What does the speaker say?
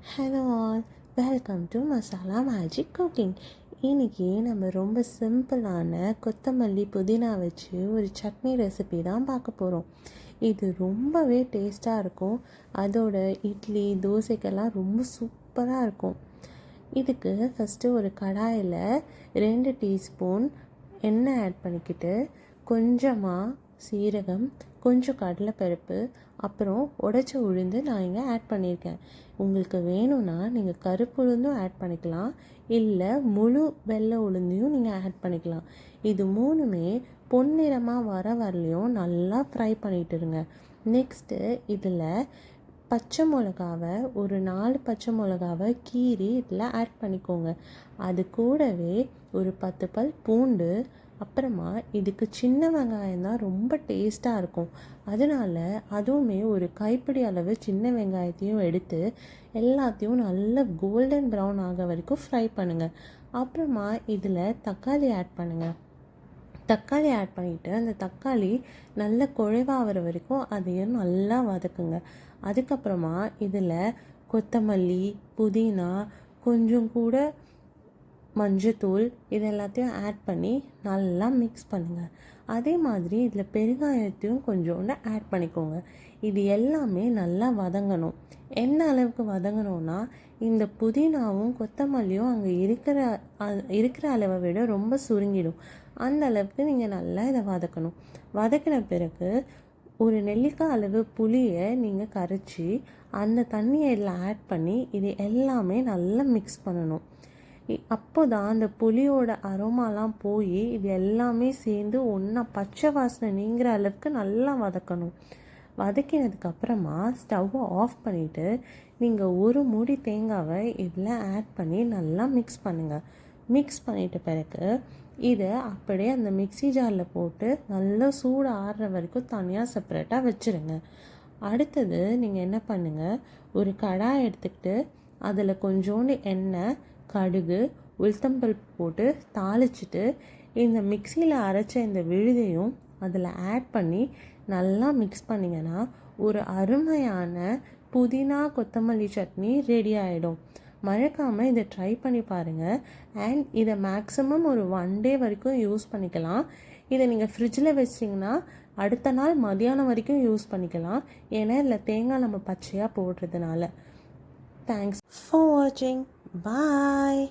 Hello all, welcome to masala magic cooking. இன்றைக்கி நம்ம ரொம்ப சிம்பிளான கொத்தமல்லி புதினா வச்சு ஒரு சட்னி ரெசிபி தான் பார்க்க போகிறோம். இது ரொம்பவே டேஸ்ட்டாக இருக்கும். அதோட இட்லி தோசைக்கெல்லாம் ரொம்ப சூப்பராக இருக்கும். இதுக்கு ஃபஸ்ட்டு ஒரு கடாயில் 2 டீஸ்பூன் எண்ணெய் ஆட் பண்ணிக்கிட்டு கொஞ்சமாக சீரகம், கொஞ்சம் கடலைப்பருப்பு, அப்புறம் உடைச்ச உளுந்து நான் இங்கே ஆட் பண்ணியிருக்கேன். உங்களுக்கு வேணும்னா நீங்கள் கருப்பு உளுந்தும் ஆட் பண்ணிக்கலாம், இல்லை முழு வெள்ளை உளுந்தையும் நீங்கள் ஆட் பண்ணிக்கலாம். இது மூணுமே பொன்னிறமாக வரலையும் நல்லா ஃப்ரை பண்ணிட்டுருங்க. நெக்ஸ்ட்டு இதில் பச்சை மிளகாவை ஒரு 4 பச்சை மிளகாவை கீறி இதில் ஆட் பண்ணிக்கோங்க. அது கூடவே ஒரு 10 பல் பூண்டு, அப்புறமா இதுக்கு சின்ன வெங்காயம் தான் ரொம்ப டேஸ்ட்டாக இருக்கும். அதனால் அதுவுமே ஒரு கைப்பிடி அளவு சின்ன வெங்காயத்தையும் எடுத்து எல்லாத்தையும் நல்ல கோல்டன் ப்ரௌன் ஆக வரைக்கும் ஃப்ரை பண்ணுங்கள். அப்புறமா இதில் தக்காளி ஆட் பண்ணுங்கள். தக்காளி ஆட் பண்ணிவிட்டு அந்த தக்காளி நல்ல குழைவாகிற வரைக்கும் அதையும் நல்லா வதக்குங்க. அதுக்கப்புறமா இதில் கொத்தமல்லி, புதினா, கொஞ்சம் கூட மஞ்சத்தூள் இது எல்லாத்தையும் ஆட் பண்ணி நல்லா மிக்ஸ் பண்ணுங்கள். அதே மாதிரி இதில் பெருங்காயத்தையும் கொஞ்சோண்டு ஆட் பண்ணிக்கோங்க. இது எல்லாமே நல்லா வதங்கணும். என்ன அளவுக்கு வதங்கணும்னா, இந்த புதினாவும் கொத்தமல்லியும் அங்கே இருக்கிற அளவை விட ரொம்ப சுருங்கிடும். அந்த அளவுக்கு நீங்கள் நல்லா இதை வதக்கணும். வதக்கின பிறகு ஒரு நெல்லிக்காய் அளவு புளியை நீங்கள் கரைச்சி அந்த தண்ணியை இதில் ஆட் பண்ணி இது எல்லாமே நல்லா மிக்ஸ் பண்ணணும். அப்போ தான் அந்த புளியோட அரோமாலாம் போய் இது எல்லாமே சேர்ந்து ஒன்றா பச்சை வாசனை நீங்கிற அளவுக்கு நல்லா வதக்கணும். வதக்கினதுக்கப்புறமா ஸ்டவ்வை ஆஃப் பண்ணிவிட்டு நீங்கள் ஒரு மூடி தேங்காவை இதில் ஆட் பண்ணி நல்லா மிக்ஸ் பண்ணுங்கள். மிக்ஸ் பண்ணிட்ட பிறகு இதை அப்படியே அந்த மிக்ஸி ஜாரில் போட்டு நல்லா சூடு ஆறுற வரைக்கும் தனியாக செப்பரேட்டாக வச்சுருங்க. அடுத்தது நீங்கள் என்ன பண்ணுங்கள், ஒரு கடாய் எடுத்துக்கிட்டு அதில் கொஞ்சோண்டு எண்ணெய், கடுகு, உளுத்தம்பருப்பு போட்டு தாளிச்சிட்டு இந்த மிக்சியில் அரைச்ச இந்த விழுதையும் அதில் ஆட் பண்ணி நல்லா மிக்ஸ் பண்ணிங்கன்னா ஒரு அருமையான புதினா கொத்தமல்லி சட்னி ரெடி ஆகிடும். மறக்காமல் இதை ட்ரை பண்ணி பாருங்கள். அண்ட் இதை மேக்ஸிமம் ஒரு 1 டே வரைக்கும் யூஸ் பண்ணிக்கலாம். இதை நீங்கள் ஃப்ரிட்ஜில் வச்சிங்கன்னா அடுத்த நாள் மதியானம் வரைக்கும் யூஸ் பண்ணிக்கலாம். ஏன்னா இதில் தேங்காய் நம்ம பச்சையாக போடுறதுனால. தேங்க்ஸ் ஃபார் வாட்சிங். Bye.